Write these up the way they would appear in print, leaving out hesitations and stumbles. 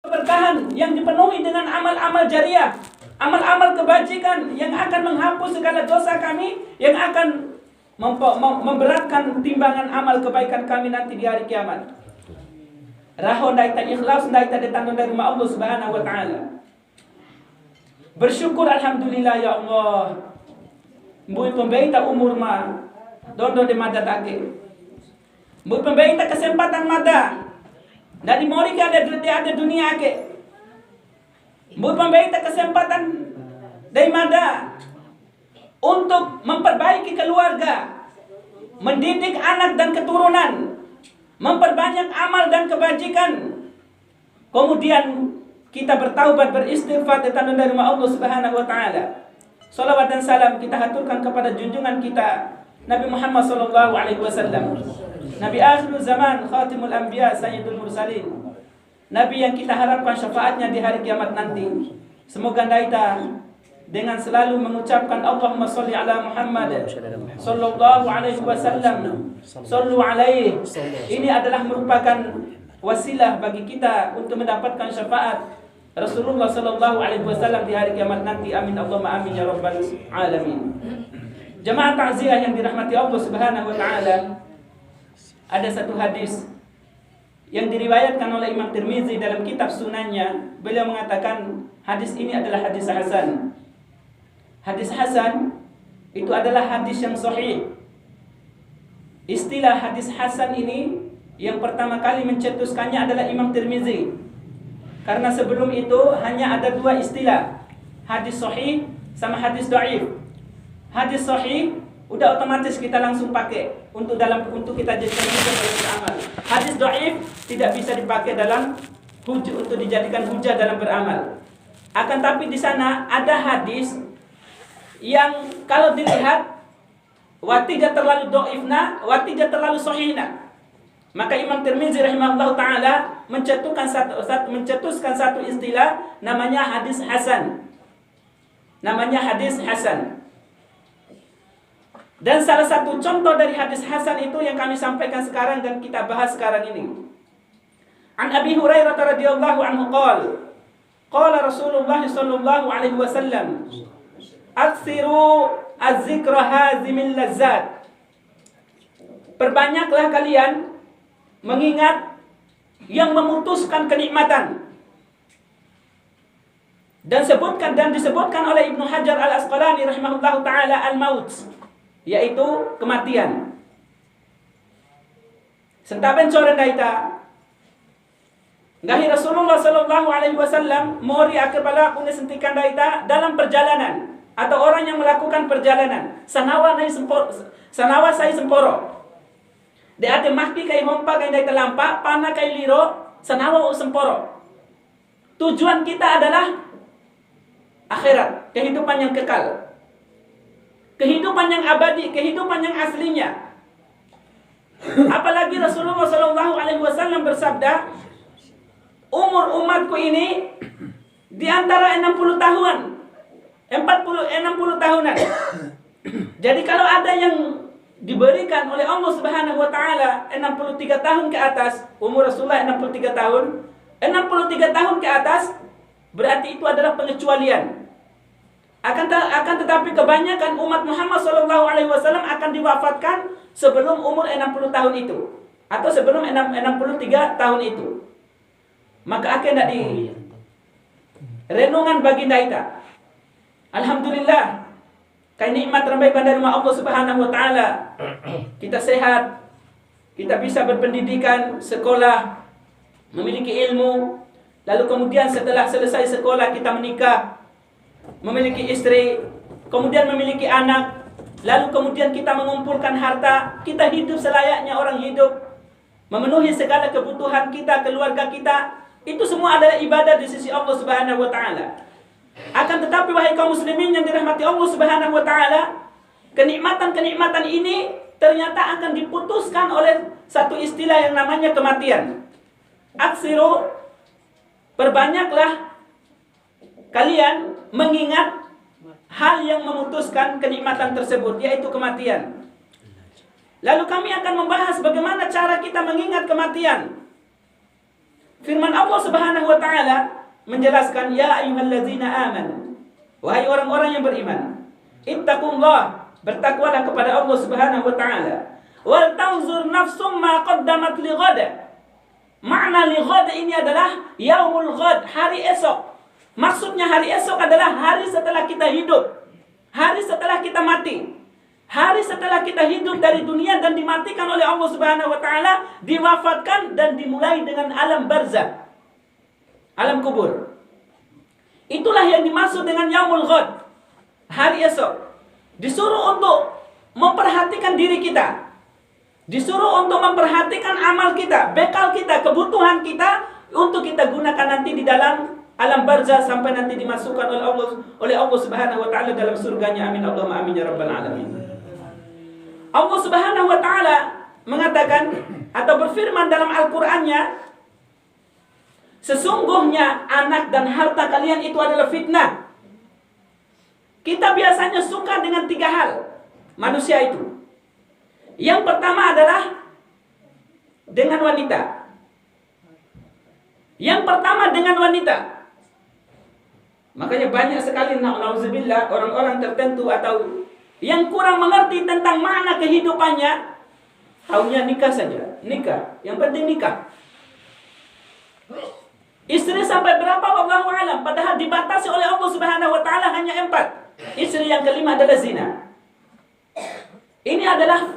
Keberkahan yang dipenuhi dengan amal-amal jariah, amal-amal kebajikan yang akan menghapus segala dosa kami, yang akan memberatkan timbangan amal kebaikan kami nanti di hari kiamat. Rahon daita ikhlas daita datang dari rumah Allah Subhanahu wa taala. Bersyukur alhamdulillah ya Allah. Mbui pembeita umur ma dondo de mada take. Mbui pembeita kesempatan mada. Dari mori ke ada dunia ke. Mbui pembeita kesempatan dari mada untuk memperbaiki keluarga, mendidik anak dan keturunan, memperbanyak amal dan kebajikan. Kemudian kita bertaubat, beristighfar datang dari Allah Subhanahu wa taala. Salawat dan salam kita haturkan kepada junjungan kita Nabi Muhammad sallallahu alaihi wasallam. Nabi akhir zaman, khatimul anbiya, sayyidul mursalin. Nabi yang kita harapkan syafaatnya di hari kiamat nanti. Semoga kita dengan selalu mengucapkan Allahumma sholli ala Muhammad sallallahu alaihi wasallam. Sallu alaihi. Ini adalah merupakan wasilah bagi kita untuk mendapatkan syafaat Rasulullah sallallahu alaihi wasallam di hari kiamat nanti. Amin Allahumma amin ya rabbal alamin. Jemaah takziah yang dirahmati Allah Subhanahu wa taala, ada satu hadis yang diriwayatkan oleh Imam Tirmizi dalam kitab sunannya. Beliau mengatakan hadis ini adalah hadis hasan. Hadis hasan itu adalah hadis yang sahih. Istilah hadis hasan ini yang pertama kali mencetuskannya adalah Imam Tirmizi. Karena sebelum itu hanya ada dua istilah, hadis sahih sama hadis dhaif. Hadis sahih udah otomatis kita langsung pakai untuk kita jadikan hujah dalam beramal. Hadis dhaif tidak bisa dipakai dalam untuk dijadikan hujah dalam beramal. Akan tapi di sana ada hadis yang kalau dilihat tidak terlalu dhaifna, tidak terlalu sahihna. Maka Imam Tirmizi rahimahullah taala mencetuskan satu istilah namanya hadis hasan. Namanya hadis hasan. Dan salah satu contoh dari hadis hasan itu yang kami sampaikan sekarang dan kita bahas sekarang ini. An Abi Hurairah radhiyallahu anhu qala Rasulullah sallallahu alaihi wasallam, "Aksiru az-zikra hazimil lazzat." Perbanyaklah kalian mengingat yang memutuskan kenikmatan. Dan disebutkan oleh Ibnu Hajar Al-Asqalani rahimahullahu taala al-maut, yaitu kematian. Sentaben sore daita ngahi Rasulullah sallallahu alaihi wasallam mori akbala punya sentikan daita dalam perjalanan atau orang yang melakukan perjalanan sanawa sai semporo. De ate mahki kai hompa kai daita lampa pana kai liro sanawa semporo. Tujuan kita adalah akhirat, kehidupan yang kekal. Kehidupan yang abadi, kehidupan yang aslinya. Apalagi Rasulullah sallallahu alaihi wasallam bersabda, umur umatku ini di antara 60 tahun, 60 tahunan. Jadi kalau ada yang diberikan oleh Allah Subhanahu wa taala 63 tahun ke atas, umur Rasulullah 63 tahun, 63 tahun ke atas berarti itu adalah pengecualian. Akan tetapi kebanyakan umat Muhammad SAW akan diwafatkan sebelum umur 60 tahun itu atau sebelum 63 tahun itu. Maka akan ada di renungan bagi kita. Alhamdulillah, kai nikmat terbaik dari Allah Subhanahu wa taala. Kita sehat, kita bisa berpendidikan, sekolah, memiliki ilmu, lalu kemudian setelah selesai sekolah kita menikah, memiliki istri, kemudian memiliki anak, lalu kemudian kita mengumpulkan harta, kita hidup selayaknya orang hidup, memenuhi segala kebutuhan kita, keluarga kita, itu semua adalah ibadah di sisi Allah Subhanahu wa taala. Akan tetapi wahai kaum muslimin yang dirahmati Allah Subhanahu wa taala, kenikmatan-kenikmatan ini ternyata akan diputuskan oleh satu istilah yang namanya kematian. Aksiru, perbanyaklah kalian mengingat hal yang memutuskan kenikmatan tersebut, yaitu kematian. Lalu kami akan membahas bagaimana cara kita mengingat kematian. Firman Allah Subhanahu wa taala menjelaskan, ya ayyuhallazina amanu, wahai orang-orang yang beriman, ittaqullah, bertakwalah kepada Allah Subhanahu wa taala, wal tanzur nafsum ma qaddamat li ghad. Makna li ghad ini adalah yaumul ghad, hari esok. Maksudnya hari esok adalah hari setelah kita hidup, hari setelah kita mati. Hari setelah kita hidup dari dunia dan dimatikan oleh Allah Subhanahu wa taala, diwafatkan dan dimulai dengan alam barzakh, alam kubur. Itulah yang dimaksud dengan yaumul ghad, hari esok. Disuruh untuk memperhatikan diri kita, disuruh untuk memperhatikan amal kita, bekal kita, kebutuhan kita, untuk kita gunakan nanti di dalam alam barzakh sampai nanti dimasukkan oleh Allah Subhanahu wa taala dalam surganya. Amin Allahumma amin ya rabbal alamin. Allah Subhanahu wa taala mengatakan atau berfirman dalam Al-Qur'annya, sesungguhnya anak dan harta kalian itu adalah fitnah. Kita biasanya suka dengan 3 hal manusia itu. Yang pertama adalah dengan wanita. Yang pertama dengan wanita. Makanya banyak sekali na'udzubillah orang-orang tertentu atau yang kurang mengerti tentang makna kehidupannya, taunya nikah saja, nikah, yang penting nikah. Istri sampai berapa wallahu alam, padahal dibatasi oleh Allah Subhanahu wa taala hanya 4. Istri yang kelima adalah zina. Ini adalah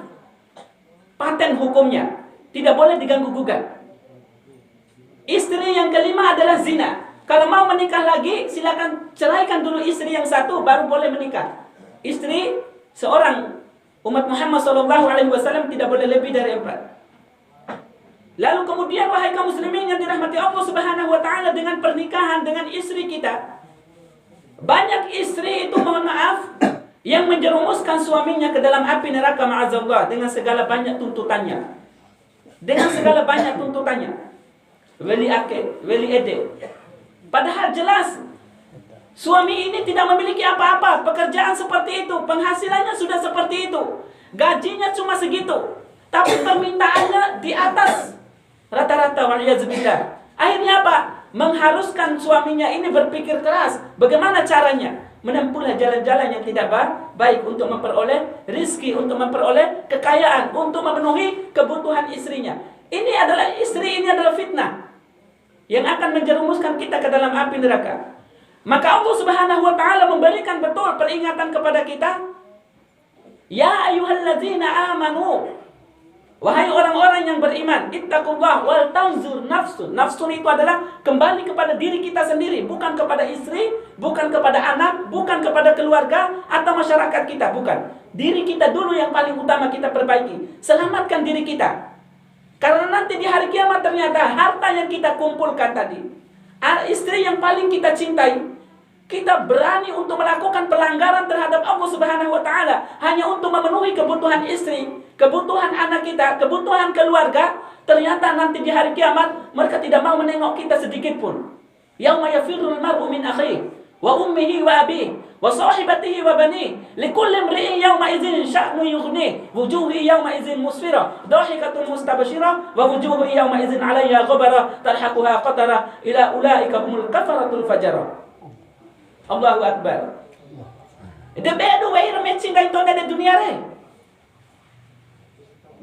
paten hukumnya, tidak boleh diganggu gugat. Istri yang kelima adalah zina. Kalau mau menikah lagi, silakan ceraikan dulu istri yang satu, baru boleh menikah. Istri seorang umat Muhammad SAW tidak boleh lebih dari 4. Lalu kemudian wahai kaum muslimin yang dirahmati Allah Subhanahu wa taala, dengan pernikahan dengan istri kita, banyak istri itu mohon maaf yang menjerumuskan suaminya ke dalam api neraka ma'azallah dengan segala banyak tuntutannya. Dengan segala banyak tuntutannya. Weli akid, weli ede. Padahal jelas suami ini tidak memiliki apa-apa, pekerjaan seperti itu, penghasilannya sudah seperti itu, gajinya cuma segitu, tapi permintaannya di atas rata-rata, waliyadzubillah. Akhirnya apa? Mengharuskan suaminya ini berpikir keras, bagaimana caranya menempuhlah jalan-jalan yang tidak baik untuk memperoleh rizki, untuk memperoleh kekayaan, untuk memenuhi kebutuhan istrinya. Ini adalah fitnah yang akan menjerumuskan kita ke dalam api neraka. Maka Allah Subhanahu wa taala memberikan betul peringatan kepada kita. Ya ayyuhalladzina amanu, wahai orang-orang yang beriman, ittaqullah wal tanzur nafsun. Nafsun itu adalah kembali kepada diri kita sendiri, bukan kepada istri, bukan kepada anak, bukan kepada keluarga atau masyarakat kita, bukan. Diri kita dulu yang paling utama kita perbaiki. Selamatkan diri kita. Karena nanti di hari kiamat ternyata harta yang kita kumpulkan tadi, istri yang paling kita cintai, kita berani untuk melakukan pelanggaran terhadap Allah Subhanahu wa taala hanya untuk memenuhi kebutuhan istri, kebutuhan anak kita, kebutuhan keluarga. Ternyata nanti di hari kiamat mereka tidak mau menengok kita sedikit pun. Yauma yafirrul mar'u min akhihi wa ummihi wa abihi wa sahibatihi wa banihi likulli imri'in yawma idzin sya'nu yughnihi wujuhu yawma idzin musfira dhahikatun mustabshira wa wujuhu yawma idzin 'alayha ghabara tarhaquha qatara ila ulaika humul kafaratul fajara. Allahu akbar. Itu bedu bayi remet cinta itu ada di dunia re.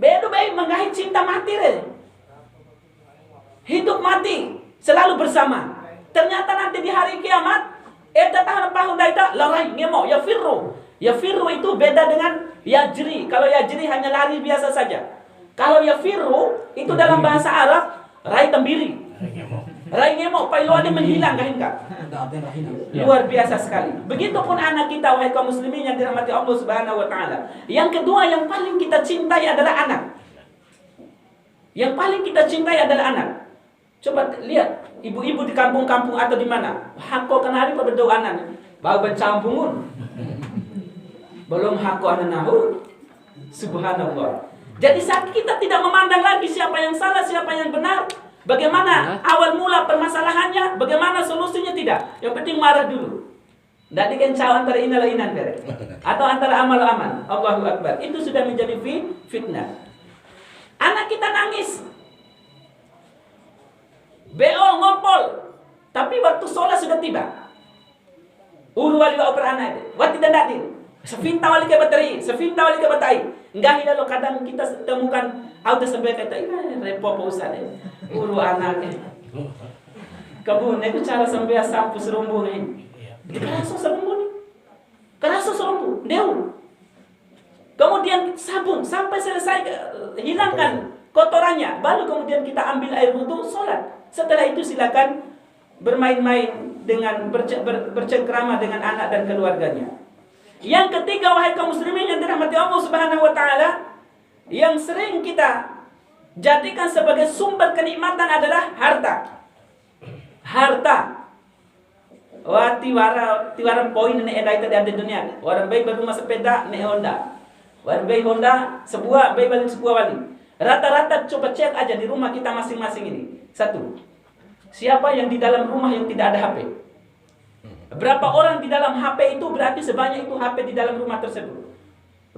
Bedu bayi menggahi cinta mati re. Hidup mati selalu bersama. Ternyata nanti di hari kiamat eta tahan pahun daita larai ngemo ya firru. Ya firru itu beda dengan yajri. Kalau yajri hanya lari biasa saja. Kalau ya firru itu dalam bahasa Arab rai tembiri. Rai ngemo pailuannya menghilang kahingka. Luar biasa sekali. Begitupun anak kita wahai kaum muslimin yang dirahmati Allah Subhanahu wa taala. Yang kedua yang paling kita cintai adalah anak. Yang paling kita cintai adalah anak. Coba lihat ibu-ibu di kampung-kampung atau di mana. Hakko kenari pada doa anak. Bau bencampungun. Belum hakko anak nahu. Subhanallah. Jadi saat kita tidak memandang lagi siapa yang salah, siapa yang benar, bagaimana awal mula permasalahannya, bagaimana solusinya, tidak. Yang penting marah dulu. Tidak dikencau antara inal-inan atau antara amal-amal. Allahu Akbar. Itu sudah menjadi fitnah. Anak kita nangis. beol ngompol, tapi waktu sholat sudah tiba. Uru wali wa operana itu, waktu tidak hadir. Sefinta wali ke bateri, sefinta wali ke batai. Enggak hilang lo kadang kita temukan auto sampai kata ini repot usah deh. Uru anaknya. Kabun, itu cara sampai sampu serumbu nih. Kerasa serumbu nih, kerasa serumbu, deu. Kemudian sabun sampai selesai hilangkan kotorannya, baru kemudian kita ambil air wudhu sholat. Setelah itu silakan bermain-main dengan bercengkrama dengan anak dan keluarganya. Yang ketiga, wahai kaum muslimin yang dirahmati Allah Subhanahu wa taala, yang sering kita jadikan sebagai sumber kenikmatan adalah harta. Harta. Wah, tiwaran poin ini ada itu di dunia. Orang baik berumah sepeda naik Honda. Orang baik Honda sebuah, baik balik sebuah wali. Rata-rata coba cek aja di rumah kita masing-masing ini. Satu. Siapa yang di dalam rumah yang tidak ada HP? Berapa orang di dalam HP itu berarti sebanyak itu HP di dalam rumah tersebut.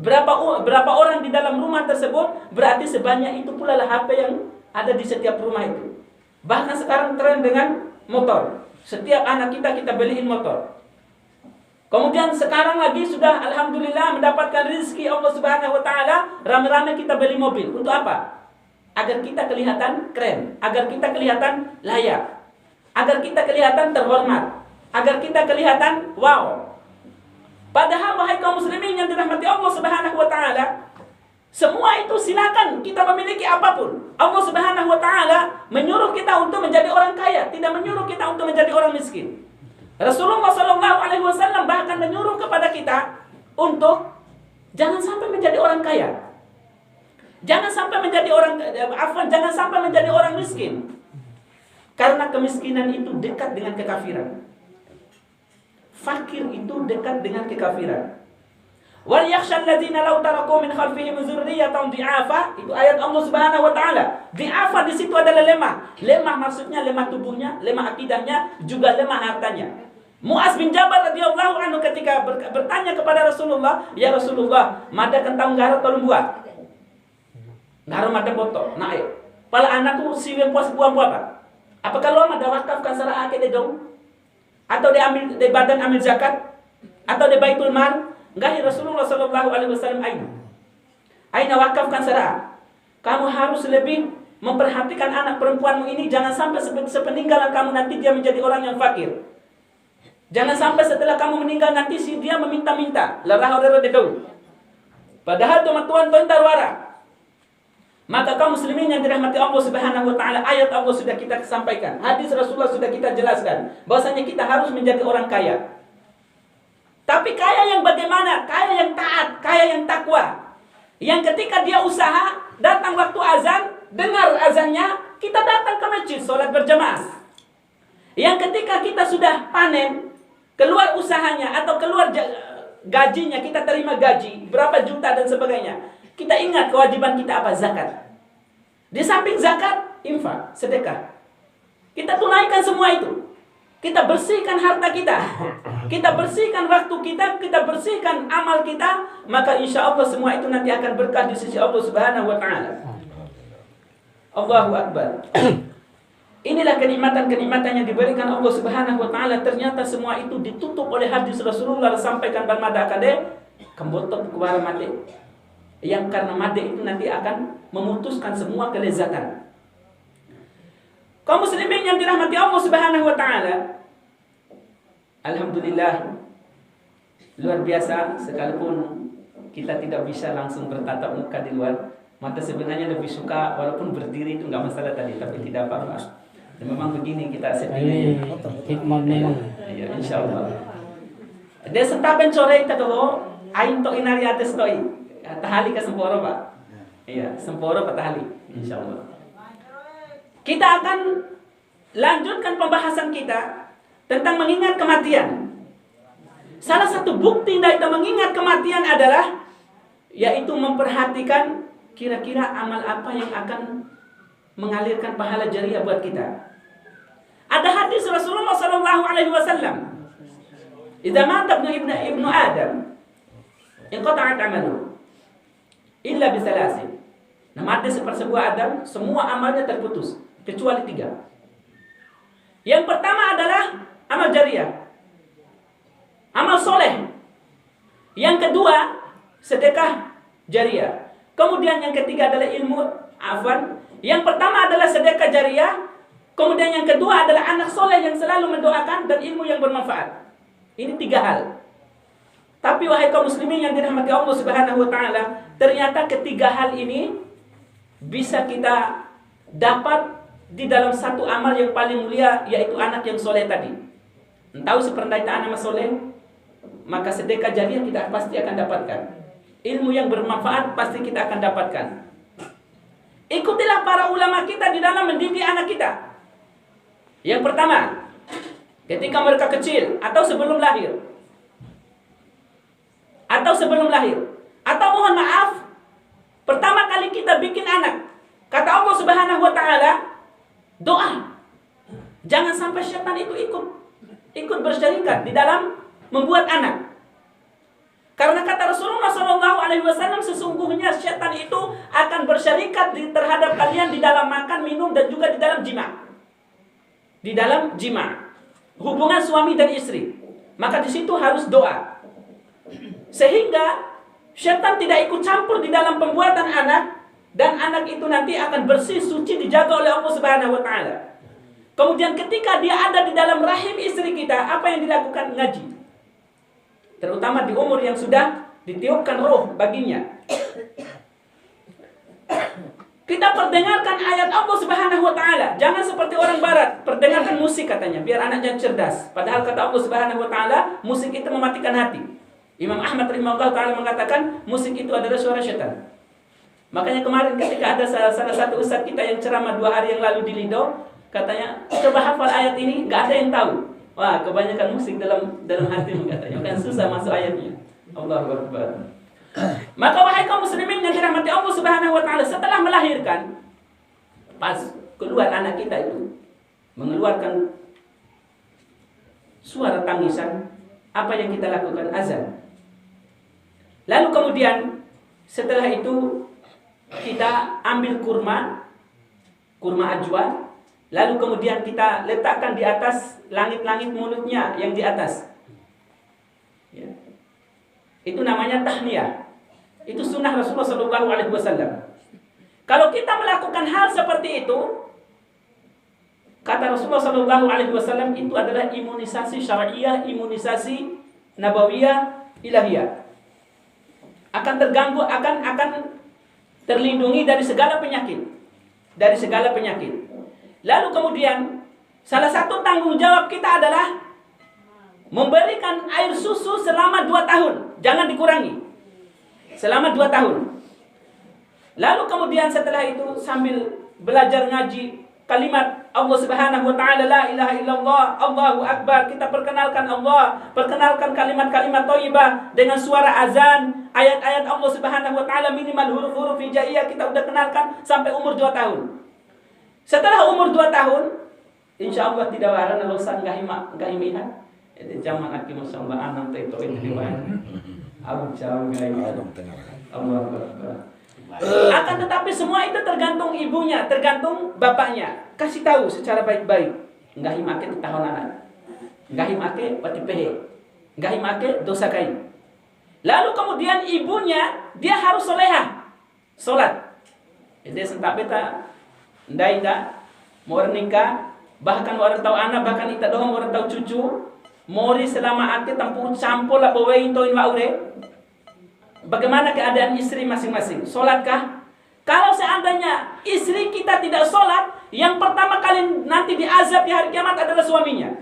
Berapa orang di dalam rumah tersebut berarti sebanyak itu pula lah HP yang ada di setiap rumah itu. Bahkan sekarang tren dengan motor. Setiap anak kita beliin motor. Kemudian sekarang lagi sudah alhamdulillah mendapatkan rezeki Allah Subhanahu wa taala, rame-rame kita beli mobil. Untuk apa? Agar kita kelihatan keren, agar kita kelihatan layak, agar kita kelihatan terhormat, agar kita kelihatan wow. Padahal wahai kaum muslimin yang dirahmati Allah Subhanahu wa taala, semua itu silakan kita memiliki apapun. Allah Subhanahu wa taala menyuruh kita untuk menjadi orang kaya, tidak menyuruh kita untuk menjadi orang miskin. Rasulullah SAW bahkan menyuruh kepada kita untuk jangan sampai menjadi orang kaya, jangan sampai menjadi jangan sampai menjadi orang miskin, karena kemiskinan itu dekat dengan kekafiran. Fakir itu dekat dengan kekafiran. Wal yakhshal ladzina law taraku min khalfihim dzurriyyatan dhi'afa, itu ayat Allah Subhanahu wa taala. Dhi'afa di situ adalah lemah. Lemah maksudnya lemah tubuhnya, lemah akidahnya, juga lemah hartanya. Mu'az bin Jabal radhiyallahu anhu ketika bertanya kepada Rasulullah, "Ya Rasulullah, mada kentang garot tolong buat." Garot mada botok, naik. Pala anak tu siwem puas buang apa? Apakah lo mada wakafkan secara akid dong? Atau dia ambil di badan ambil zakat? Atau di Baitul Mal? Enggak, Rasulullah sallallahu alaihi wasallam aina wakafkan secara. Kamu harus lebih memperhatikan anak perempuanmu ini, jangan sampai sepeninggalan kamu nanti dia menjadi orang yang fakir. Jangan sampai setelah kamu meninggal nanti si dia meminta-minta. Larah orang itu. Padahal tuan-tuan tarwara. Maka kaum muslimin yang dirahmati Allah Subhanahu wa taala, ayat Allah sudah kita sampaikan. Hadis Rasulullah sudah kita jelaskan bahwasanya kita harus menjadi orang kaya. Tapi kaya yang bagaimana? Kaya yang taat, kaya yang takwa. Yang ketika dia usaha, datang waktu azan, dengar azannya, kita datang ke masjid, sholat berjamaah. Yang ketika kita sudah panen, keluar usahanya atau keluar gajinya, kita terima gaji berapa juta dan sebagainya, kita ingat kewajiban kita apa? Zakat. Di samping zakat, infak, sedekah. Kita tunaikan semua itu. Kita bersihkan harta kita, kita bersihkan waktu kita, kita bersihkan amal kita, maka insya Allah semua itu nanti akan berkah di sisi Allah Subhanahu wa taala. Allahu Akbar. Inilah kenikmatan-kenikmatan yang diberikan Allah Subhanahu wa taala. Ternyata semua itu ditutup oleh hadis Rasulullah sampaikan balmada akade kembotok kuara mate. Yang karena mate itu nanti akan memutuskan semua kelezatan. Kaum muslimin yang dirahmati Allah Subhanahu wa taala, alhamdulillah luar biasa, sekalipun kita tidak bisa langsung bertatap muka di luar, maka sebenarnya lebih suka walaupun berdiri itu enggak masalah tadi, tapi tidak apa-apa. Dan memang begini kita settingnya. Hikmah memang. Ya, insyaallah. Dia setapen sore itu tuh, ain to inari atas toi. Tahali ke semporo, Pak. Iya, semporo Pak tahali, insyaallah. Kita akan lanjutkan pembahasan kita tentang mengingat kematian. Salah satu bukti dari mengingat kematian adalah yaitu memperhatikan kira-kira amal apa yang akan mengalirkan pahala jariah buat kita. Ada hadis Rasulullah sallallahu alaihi wasallam, "Idza mata ibnu Adam, inqata'at 'amaluhu illa bi thalasin." Nah, mati sepersebuah Adam, semua amalnya terputus kecuali 3. Yang pertama adalah amal jariah, amal soleh. Yang kedua, sedekah jariah. Kemudian yang ketiga adalah ilmu. Yang pertama adalah sedekah jariah. Kemudian yang kedua adalah anak soleh yang selalu mendoakan dan ilmu yang bermanfaat. Ini 3 hal. Tapi wahai kaum muslimin yang dirahmati Allah Subhanahu wa taala, ternyata ketiga hal ini bisa kita dapat di dalam satu amal yang paling mulia, yaitu anak yang soleh tadi. Tahu seperti anak soleh, maka sedekah jariah kita pasti akan dapatkan. Ilmu yang bermanfaat pasti kita akan dapatkan. Ikutilah para ulama kita di dalam mendidik anak kita. Yang pertama, ketika mereka kecil atau sebelum lahir. Atau mohon maaf, pertama kali kita bikin anak, kata Allah Subhanahu wa taala, doa. Jangan sampai syaitan itu ikut bersyarikat di dalam membuat anak. Karena kata Rasulullah SAW, sesungguhnya syaitan itu akan bersyarikat terhadap kalian di dalam makan, minum, dan juga di dalam jima. Di dalam jima, hubungan suami dan istri. Maka di situ harus doa, sehingga syaitan tidak ikut campur di dalam pembuatan anak, dan anak itu nanti akan bersih, suci, dijaga oleh Allah Subhanahu wa taala. Kemudian ketika dia ada di dalam rahim istri kita, apa yang dilakukan? Ngaji. Terutama di umur yang sudah ditiupkan roh baginya. Kita perdengarkan ayat Allah Subhanahu wa taala. Jangan seperti orang barat, perdengarkan musik katanya, biar anaknya cerdas. Padahal kata Allah Subhanahu wa taala, musik itu mematikan hati. Imam Ahmad rahimahullah taala mengatakan musik itu adalah suara syaitan. Makanya kemarin ketika ada salah satu ustaz kita yang ceramah 2 hari yang lalu di Lido, katanya, coba hafal ayat ini, gak ada yang tahu. Wah, kebanyakan musik dalam hatimu katanya, kan susah masuk ayatnya. Allahu Akbar. Maka wahai kaum muslimin yang dirahmati Allah Subhanahu wa taala, setelah melahirkan, pas keluar anak kita itu mengeluarkan suara tangisan, apa yang kita lakukan? Azan. Lalu kemudian setelah itu kita ambil kurma ajwa, lalu kemudian kita letakkan di atas langit-langit mulutnya yang di atas. Ya. Itu namanya tahniyah. Itu sunnah Rasulullah SAW. Kalau kita melakukan hal seperti itu, kata Rasulullah SAW, itu adalah imunisasi syariah, imunisasi nabawiyah, ilahiyah. Akan terganggu, akan terlindungi dari segala penyakit. Lalu kemudian salah satu tanggung jawab kita adalah memberikan air susu selama 2 tahun. Jangan dikurangi. Selama 2 tahun. Lalu kemudian setelah itu sambil belajar ngaji kalimat Allah Subhanahu wa taala, la ilaha illallah, Allahu akbar, kita perkenalkan Allah, perkenalkan kalimat-kalimat thayyibah dengan suara azan, ayat-ayat Allah Subhanahu wa taala minimal huruf-huruf hijaiyah kita udah kenalkan sampai umur 2 tahun. Setelah umur 2 tahun, insyaallah tidak warna losan gahimihan. Itu zaman aki masyaallah anak itu di mana. Abu jauh gahimihan. Allah Akbar. Akan tetapi semua itu tergantung ibunya, tergantung bapaknya. Kasih tahu secara baik-baik. Enggak himake tahun anak. Enggak himake pati pehe. Enggak himake dosa kain. Lalu kemudian ibunya dia harus solehah. Salat. Jadi sentak beta ndai ta mau nikah, bahkan orang tahu anak, bahkan ita doang orang tahu cucu, mori selama ake tampu campur lah bawa intoin waure. Bagaimana keadaan istri masing-masing? Solatkah? Kalau seandainya istri kita tidak solat, yang pertama kali nanti diazab di hari kiamat adalah suaminya.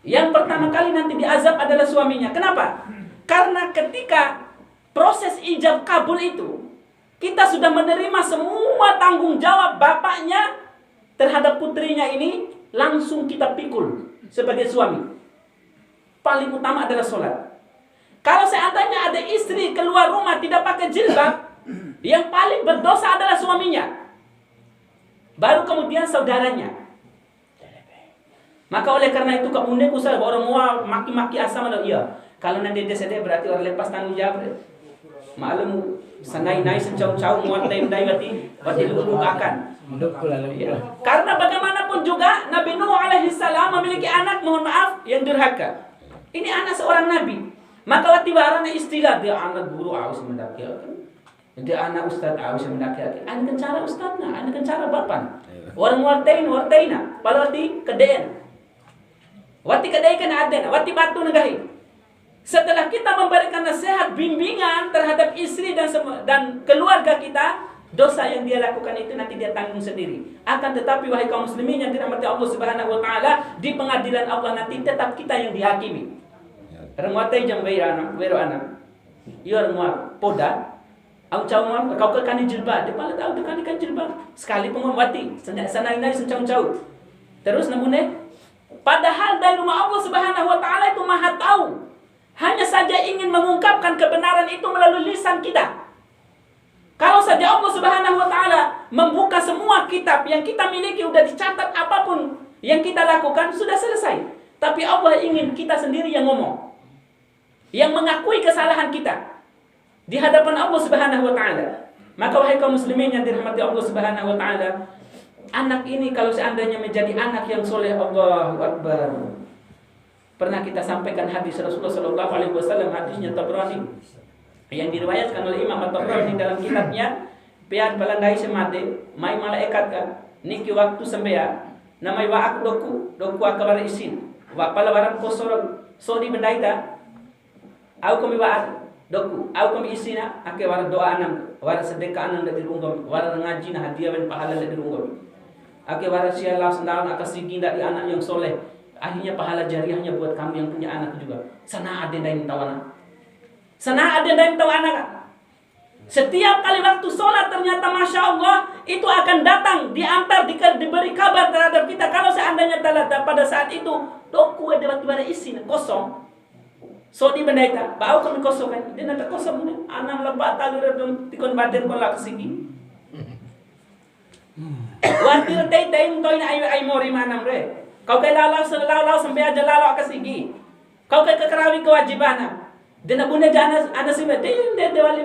Yang pertama kali nanti diazab adalah suaminya. Kenapa? Karena ketika proses ijab kabul itu, kita sudah menerima semua tanggung jawab bapaknya terhadap putrinya ini, langsung kita pikul sebagai suami. Paling utama adalah sholat. Kalau seandainya ada istri keluar rumah tidak pakai jilbab, yang paling berdosa adalah suaminya. Baru kemudian saudaranya. Maka oleh karena itu kemudian usah orang mau maki-maki asam atau iya. Kalau nanti dia sedih berarti orang lepas tanggung jawab. Maklum sanai-nai secau-cau muat dai-dai berarti lulugakan. Ya. Karena bagaimanapun juga Nabi Nuh alaihi salam memiliki anak, mohon maaf, yang durhaka. Ini anak seorang nabi. Maka wati barana istilah dia anak guru aus mendaki. Dia anak ustaz aus mendaki. Ana kencara ustazna, ana kencara bapan. Orang wartaina, palawati kedeen. Wati kedai kan ada, wati batu negahi. Setelah kita memberikan nasihat, bimbingan terhadap istri dan keluarga kita, dosa yang dia lakukan itu nanti dia tanggung sendiri. Akan tetapi wahai kaum muslimin yang dirahmati Allah Subhanahu wa taala, di pengadilan Allah nanti tetap kita yang dihakimi. Rengwatai jam wero anak. Yo rengwa poda. Au cawma kau ke kani jilbab, dia pala tahu kani kan jilbab. Sekali pengwati, sanai sencau-cau. Terus namune padahal dari rumah Allah Subhanahu wa taala itu Maha tahu. Hanya saja ingin mengungkapkan kebenaran itu melalui lisan kita. Kalau saja Allah Subhanahu wa taala membuka semua kitab yang kita miliki, sudah dicatat apapun yang kita lakukan sudah selesai. Tapi Allah ingin kita sendiri yang ngomong. Yang mengakui kesalahan kita di hadapan Allah Subhanahu wa taala. Maka wahai kaum muslimin yang dirahmati Allah Subhanahu wa taala, anak ini kalau seandainya menjadi anak yang soleh, Allahu Akbar. Pernah kita sampaikan hadis Rasulullah sallallahu alaihi wasallam, hadisnya Tabrani yang diriwayatkan oleh Imam At-Tabrani dalam kitabnya Pian Balandai Semate, mai malaikat kan niki waktu sembea namai wa ak doku akabar isin. Wa pala waran kosor sodi bendaita. Au kami wa doku, au kami isina ake war doa anam, war sedekah anam dari runggomi, war ngaji nah hadiah ben pahala dari runggomi. Ake war sialah sendalan akasigi dari anak yang soleh. Akhirnya pahala jariahnya buat kamu yang punya anak juga. Sana ada yang tahu anak. Sana ada yang tahu anak. Setiap kali waktu sholat ternyata Masya Allah itu akan datang, diantar, diberi kabar terhadap kita. Kalau seandainya pada saat itu doku ada waktu pada isi kosong. So di bendaita, bau kami kosong kan? Dia nanti kosong ni, anam lebat tali redum tikon badan kon lak sigi. Wanti tay toy na ay mori manam re. Kau kay lalaw sampai aja lalaw ka sigi. Kau kay kakarawi kewajiban. Dia nak bunda jana ada sih dia wali.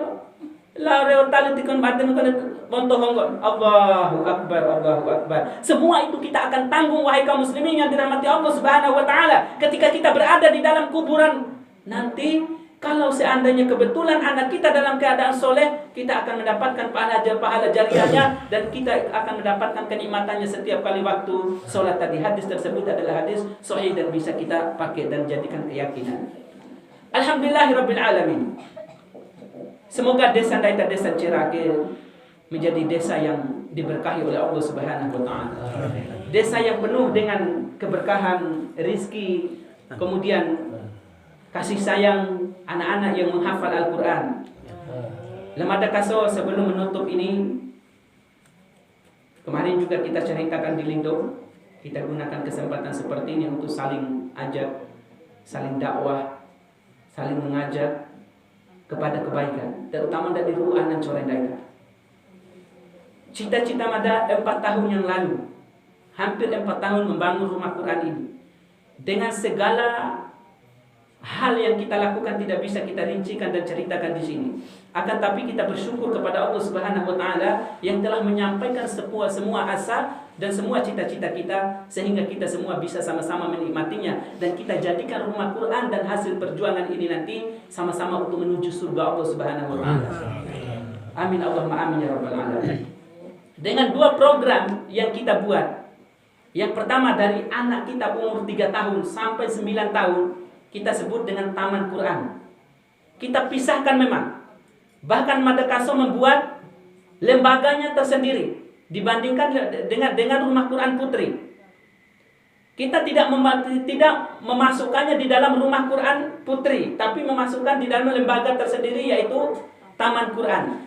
Law re tali tikon badan kon bonto honggon. Allahu Akbar, Allahu Akbar. Semua itu kita akan tanggung wahai kaum muslimin yang dirahmati Allah Subhanahu wa taala ketika kita berada di dalam kuburan. Nanti kalau seandainya kebetulan anak kita dalam keadaan soleh, kita akan mendapatkan pahala jariahnya dan kita akan mendapatkan kenikmatannya setiap kali waktu sholat tadi. Hadis tersebut adalah hadis sahih dan bisa kita pakai dan jadikan keyakinan. Alhamdulillahirabbil alamin. Semoga desa Daita Desa Cirake menjadi desa yang diberkahi oleh Allah Subhanahu wa taala. Desa yang penuh dengan keberkahan, rizki, kemudian kasih sayang anak-anak yang menghafal Al-Quran. Lemada kaso sebelum menutup ini, kemarin juga kita ceritakan di Lindo, kita gunakan kesempatan seperti ini untuk saling ajak, saling dakwah, saling mengajak kepada kebaikan, terutama dari Ru'anan Corendaita. Cita-cita Mada 4 tahun yang lalu, hampir 4 tahun membangun rumah Quran ini. Dengan segala hal yang kita lakukan tidak bisa kita rincikan dan ceritakan di sini. Akan tapi kita bersyukur kepada Allah Subhanahu wa taala yang telah menyampaikan semua asa dan semua cita-cita kita sehingga kita semua bisa sama-sama menikmatinya dan kita jadikan rumah Quran dan hasil perjuangan ini nanti sama-sama untuk menuju surga Allah Subhanahu wa taala. Amin Allahumma amin ya rabbal alamin. Dengan 2 program yang kita buat. Yang pertama dari anak kita umur 3 tahun sampai 9 tahun kita sebut dengan Taman Quran. Kita pisahkan memang. Bahkan Madakaso membuat lembaganya tersendiri dibandingkan dengan Rumah Quran Putri. Kita tidak memasukkannya di dalam Rumah Quran Putri, tapi memasukkan di dalam lembaga tersendiri yaitu Taman Quran.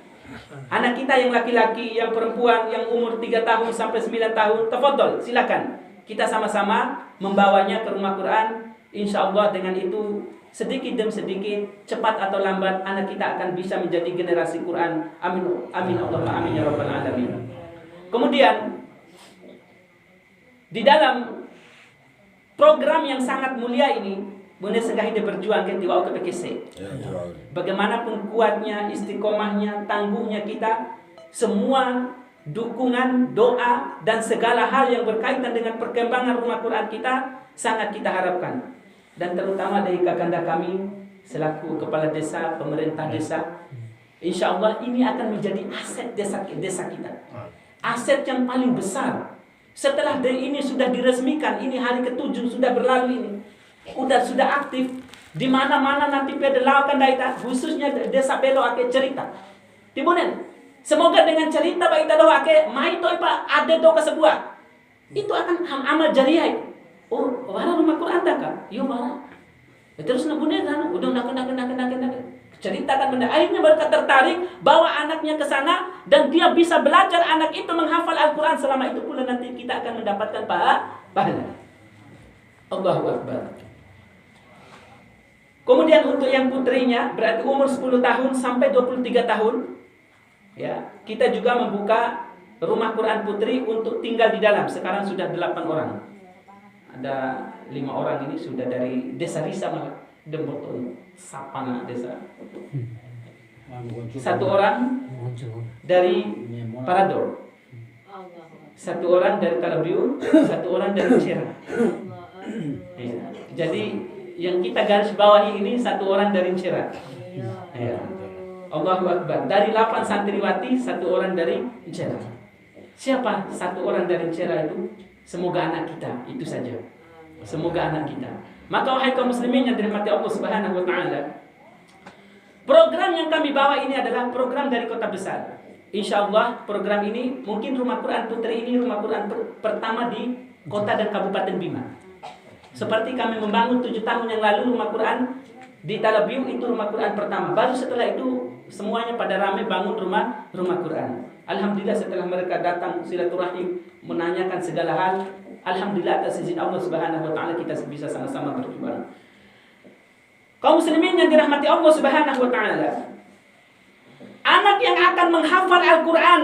Anak kita yang laki-laki, yang perempuan, yang umur 3 tahun sampai 9 tahun, tafadhol, silakan. Kita sama-sama membawanya ke Rumah Quran. Insya Allah dengan itu sedikit demi sedikit, cepat atau lambat, anak kita akan bisa menjadi generasi Quran. Amin, amin Allahumma amin ya rabbal alamin. Kemudian di dalam program yang sangat mulia ini, Bunda Segahide berjuang ke Tiwau ke PKC. Bagaimanapun kuatnya, istiqomahnya, tangguhnya kita, semua dukungan, doa, dan segala hal yang berkaitan dengan perkembangan rumah Quran kita sangat kita harapkan. Dan terutama dari kakanda kami selaku kepala desa, pemerintah desa, insya Allah ini akan menjadi aset desa kita. Aset yang paling besar. Setelah dari ini sudah diresmikan, ini hari ke-7 sudah berlalu ini. Sudah aktif. Di mana-mana nanti pedalakan daita, khususnya desa Belo ake cerita. Tibunen, semoga dengan cerita baita doa ake, mai to ipa ada doa sebuah. Itu akan amal jariah. Oh, wala rumah Quran tak kah? Yo wala. Terus nabunen kan, udah nak ceritakan benda. Akhirnya mereka tertarik bawa anaknya ke sana dan dia bisa belajar anak itu menghafal Al-Quran. Selama itu pula nanti kita akan mendapatkan pahala. Allahu Akbar. Kemudian untuk yang putrinya berarti umur 10 tahun sampai 23 tahun. Ya, kita juga membuka rumah Quran putri untuk tinggal di dalam. Sekarang sudah 8 orang. Ada 5 orang ini sudah dari desa Risa malah. Demboton Sapana desa. 1 orang dari Parador, 1 orang dari Talabiu, 1 orang dari Cerah. Ya. Jadi yang kita garis bawahi ini 1 orang dari Cerah. Ya. Allahu Akbar. Dari 8 santriwati 1 orang dari Cerah. Siapa 1 orang dari Cerah itu? Semoga anak kita, itu saja. Semoga anak kita. Maka wahai kaum muslimin yang dirahmati Allah Subhanahu wa taala, program yang kami bawa ini adalah program dari Kota Besar. Insyaallah program ini mungkin rumah Quran putri ini rumah Quran pertama di kota dan kabupaten Bima. Seperti kami membangun 7 tahun yang lalu rumah Quran di Talabiu, itu rumah Quran pertama. Baru setelah itu semuanya pada ramai bangun rumah Quran. Alhamdulillah setelah mereka datang silaturahim menanyakan segala hal, alhamdulillah atas izin Allah Subhanahu wa taala kita bisa sama-sama berjuang. Kaum muslimin yang dirahmati Allah Subhanahu wa taala, anak yang akan menghafal Al-Qur'an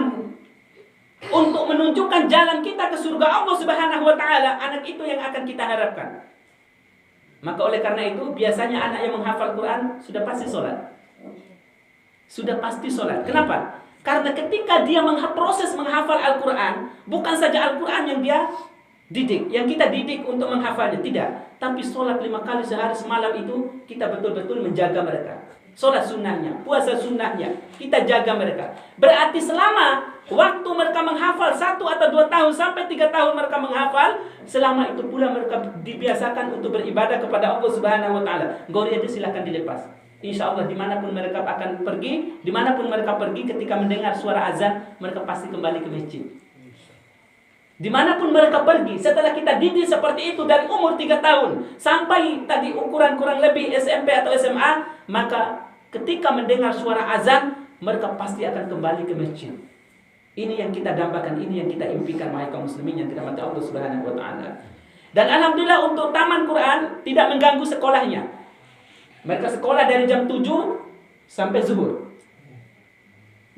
untuk menunjukkan jalan kita ke surga Allah Subhanahu wa taala, anak itu yang akan kita harapkan. Maka oleh karena itu biasanya anak yang menghafal Quran sudah pasti sholat. Sudah pasti sholat. Kenapa? Karena ketika dia proses menghafal Al-Quran, bukan saja Al-Quran yang dia didik, yang kita didik untuk menghafalnya, tidak. Tapi sholat 5 kali sehari semalam itu kita betul-betul menjaga mereka. Sholat sunnahnya, puasa sunnahnya, kita jaga mereka. Berarti selama waktu mereka menghafal 1 atau 2 tahun sampai 3 tahun mereka menghafal, selama itu pula mereka dibiasakan untuk beribadah kepada Allah Subhanahu wa taala. Gori aja silakan dilepas. Insya Allah dimanapun mereka akan pergi, dimanapun mereka pergi ketika mendengar suara azan, mereka pasti kembali ke masjid. Dimanapun mereka pergi, setelah kita didik seperti itu dari umur 3 tahun sampai tadi ukuran kurang lebih SMP atau SMA, maka ketika mendengar suara azan, mereka pasti akan kembali ke masjid. Ini yang kita dambakan, ini yang kita impikan wahai kaum muslimin yang dirahmati Allah Subhanahu wa taala. Dan alhamdulillah untuk Taman Quran tidak mengganggu sekolahnya. Mereka sekolah dari jam 7 sampai zuhur.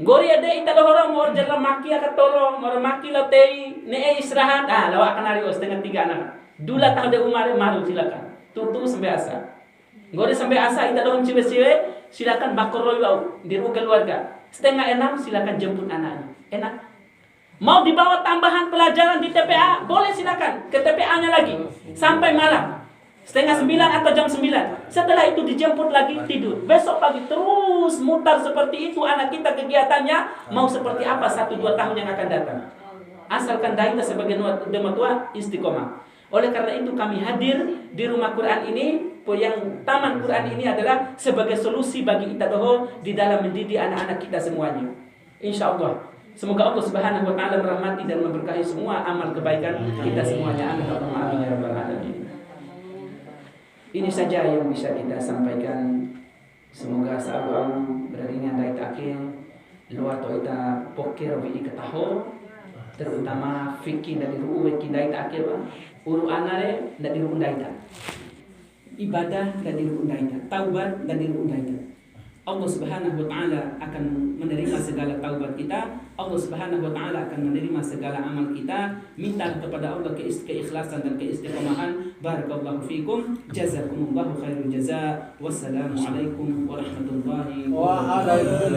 Gori ada ita lohoro mor jalan maki akan tolong mor maki lotei ne istirahat. Lawa akan hari setengah 3 anak. Dula tahu de umare maru silakan. Tutu sampai asa. Gori sampai asa ita doang ciwe-ciwe silakan bakor royau di rumah keluarga. Setengah 6 silakan jemput anaknya. Enak. Mau dibawa tambahan pelajaran di TPA boleh silakan ke TPA-nya lagi sampai malam. Setengah 9 atau jam 9. Setelah itu dijemput lagi tidur. Besok pagi terus mutar seperti itu anak kita kegiatannya. Mau seperti apa 1-2 tahun yang akan datang. Asalkan daita sebagai dematua istiqomah. Oleh karena itu kami hadir di rumah Quran ini. Yang Taman Quran ini adalah sebagai solusi bagi kita doho di dalam mendidik anak-anak kita semuanya. Insya Allah. Semoga Allah Subhanahu wa taala merahmati dan memberkahi semua amal kebaikan kita semuanya. Amin ya rabbal alamin. Ini saja yang bisa kita sampaikan. Semoga sahabat beraringan dari akhir luar toita pokir bi ketaho, terutama fikih dari ruwe kindai akhir uru anare dari rundaita, ibadah dari rundaita, taubat dari rundaita. Allah Subhanahu wa taala akan menerima segala taubat kita. Allah Subhanahu wa taala akan menerima segala amal kita. Minta kepada Allah keikhlasan dan keistiqomahan. Barakallahu fikum. Jazakumullahu khairul jazaa. Wassalamualaikum warahmatullahi wabarakatuh.